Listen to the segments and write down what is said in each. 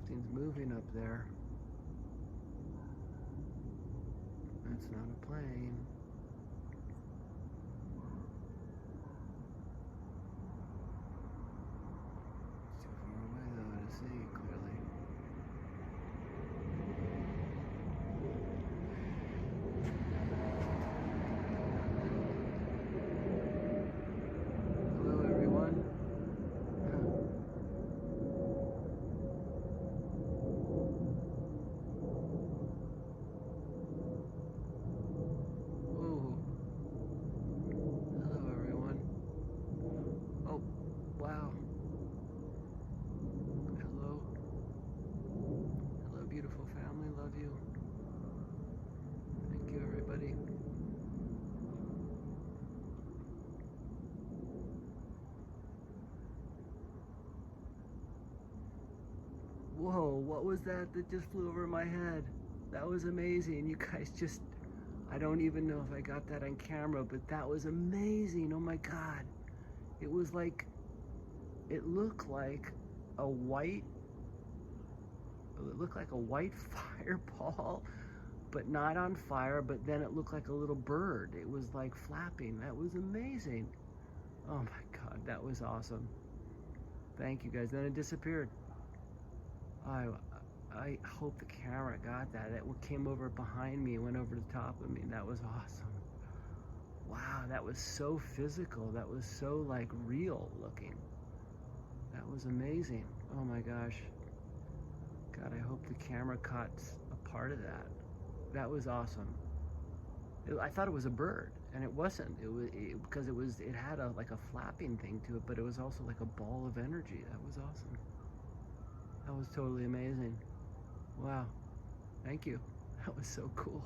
Something's moving up there. That's not a plane. It's too far away though to see clearly. Hello everyone. Ooh. Hello everyone. Oh, wow. Hello. Hello beautiful family, love you. Thank you everybody. Whoa, what was that just flew over my head? That was amazing. You guys just, I don't even know if I got that on camera, but that was amazing. Oh my God. It was like, it looked like a white fireball, but not on fire, but then it looked like a little bird. It was like flapping. That was amazing. Oh my God, that was awesome. Thank you guys. Then it disappeared. I hope the camera got that. It came over behind me and went over the top of me. That was awesome. Wow, that was so physical. That was so like real looking. That was amazing. Oh my gosh. God, I hope the camera caught a part of that. That was awesome. I thought it was a bird, and it wasn't. Because it had like a flapping thing to it, but it was also like a ball of energy. That was awesome. That was totally amazing. Wow. Thank you. That was so cool.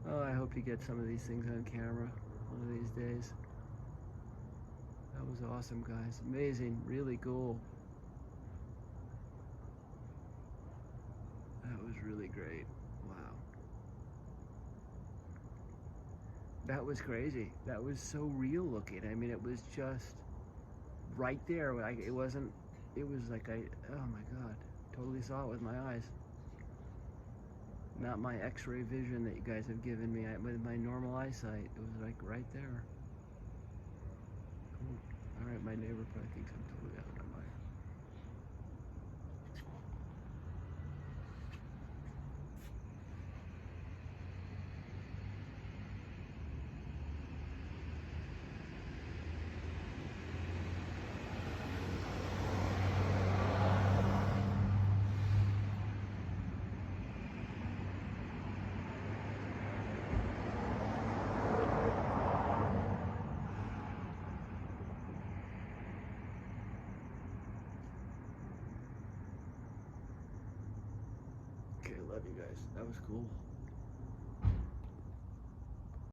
Oh, I hope you get some of these things on camera one of these days. That was awesome, guys. Amazing. Really cool. That was really great. Wow. That was crazy. That was so real looking. I mean, it was just right there. Like, it wasn't, it was like oh my God, totally saw it with my eyes. Not my x-ray vision that you guys have given me. With my normal eyesight, it was like right there. Cool. All right, my neighbor probably thinks I'm totally out of my mind. Okay, love you guys. That was cool.